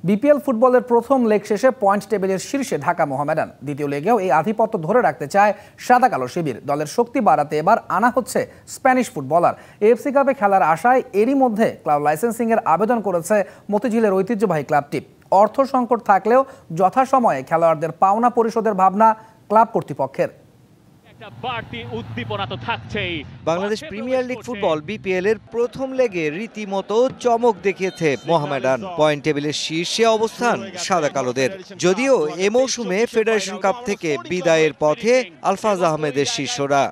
BPL ফুটবলের প্রথম leg শেষে পয়েন্ট টেবিলের শীর্ষে ঢাকা মোহামেডান। দ্বিতীয় লেগেও এই আধিপত্য ধরে রাখতে চায় সাদা কালো শিবির। দলের শক্তি বাড়াতে এবার আনা হচ্ছে স্প্যানিশ ফুটবলার। এএফসি কাপে খেলার আশায় এরই মধ্যে ক্লাব লাইসেন্সিংয়ের আবেদন করেছে মতিঝিলের ঐতিহ্যবাহী ক্লাবটি। অর্থ সংকট থাকলেও যথাসময়ে খেলোয়াড়দের পাওনা পরিশোধের ভাবনা ক্লাব কর্তৃপক্ষের। Bangladesh premier league football BPL এর প্রথম লেগে রীতিমতো চমক দেখিয়েছে মোহামেডান। পয়েন্ট টেবিলের শীর্ষে অবস্থান সাদা কালোদের। যদিও এ মৌসুমে ফেডারেশন কাপ থেকে বিদায়ের পথে আলফাজ আহমেদের শিষ্যরা।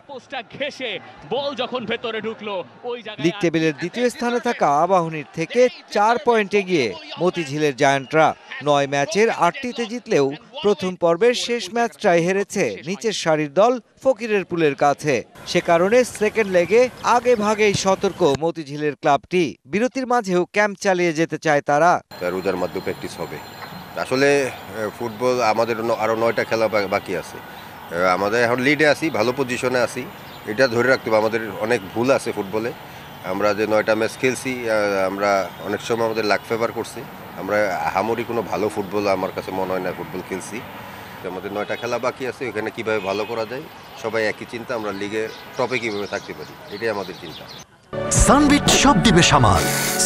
লিগ টেবিলের দ্বিতীয় স্থানে থাকা আবাহনীর থেকে 4 পয়েন্ট এগিয়ে মতিঝিলের জায়ান্টরা। 9 ম্যাচের 8টিতে জিতলেও প্রথম পর্বের শেষ ম্যাচটাই হেরেছে নিচের সারির দল ফকিরের পুলের কাছে। সে কারণে সেকেন্ড লেগে আগে ভাগেই সতর্ক মতিঝিলের ক্লাবটি। বিরতির মাঝেও ক্যাম্প চালিয়ে যেতে চায় তারা। রোজার মধ্যে প্র্যাকটিস হবে। আসলে ফুটবল আমাদের আরো 9টা খেলা বাকি আছে। আমাদের এখন লিডে আছি, ভালো পজিশনে আছি, এটা ধরে রাখতে হবে। আমাদের অনেক ভুল আছে ফুটবলে। আমরা যে 9টা ম্যাচ খেলছি, আমরা অনেক সময় আমাদের লাক ফেভার করছি। আমরা আহামরি কোনো ভালো ফুটবল আমার কাছে মনে হয় না ফুটবল খেলছি। আমাদের 9টা খেলা বাকি আছে, এখানে কিভাবে ভালো করা যায় সবাই একই চিন্তা। আমরা লিগে টপে কিভাবে থাকতে পারি, এটাই আমাদের চিন্তা। সানবিট সব দিবে সামাল।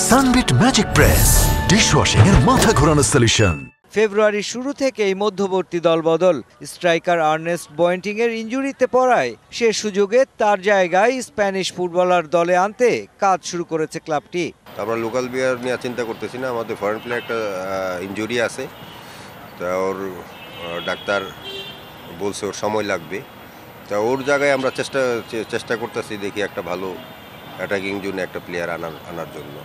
সানবিট ম্যাজিক প্রেস ডিশওয়াশিং এর মাথা ঘোরানো সলিউশন। ফেব্রুয়ারির শুরু থেকেই মধ্যবর্তী দলবদল। স্ট্রাইকার আর্নেস্ট বয়েন্টিং এর ইনজুরিতে পড়ায় সে সুযোগে তার জায়গায় স্প্যানিশ ফুটবলার দলে আনতে কাজ শুরু করেছে ক্লাবটি। আমরা লোকাল প্লেয়ার নিয়ে চিন্তা করতেছি না, আমাদের ফরেন প্লেয়ার একটা ইনজুরি আছে, তা ওর ডাক্তার বলছে ওর সময় লাগবে। তা ওর জায়গায় আমরা চেষ্টা করতেছি, দেখি একটা ভালো অ্যাটাকিং জোনে একটা প্লেয়ার আনার জন্য।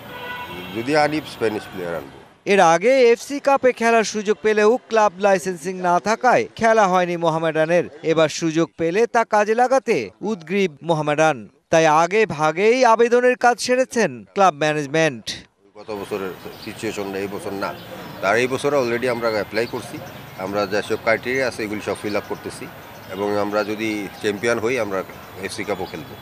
যদি আনি স্প্যানিশ প্লেয়ার আনবো। এর আগে এফসি কাপে খেলার সুযোগ পেলেও ক্লাব লাইসেন্সিং না থাকায় খেলা হয়নি মোহামেডানের। এবার সুযোগ পেলে তা কাজে লাগাতে উদগ্রীব মোহামেডান। তাই আগে ভাগেই আবেদনের কাজ সেরেছেন ক্লাব ম্যানেজমেন্ট। গত বছরের সিচুয়েশন এই বছর না, তার এই বছর অলরেডি আমরা অ্যাপ্লাই করছি। আমরা যেসব ক্রাইটেরিয়া আছে এগুলি সব ফিল আপ করতেছি, এবং আমরা যদি চ্যাম্পিয়ন হই আমরা এফসি কাপও খেলবো।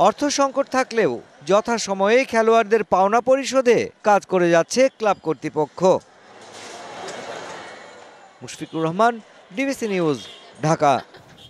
অর্থ সংকট থাকলেও যথাসময়ে খেলোয়াড়দের পাওনা পরিশোধে কাজ করে যাচ্ছে ক্লাব কর্তৃপক্ষ। Mushfiqur Rahman, DBC news, Dhaka.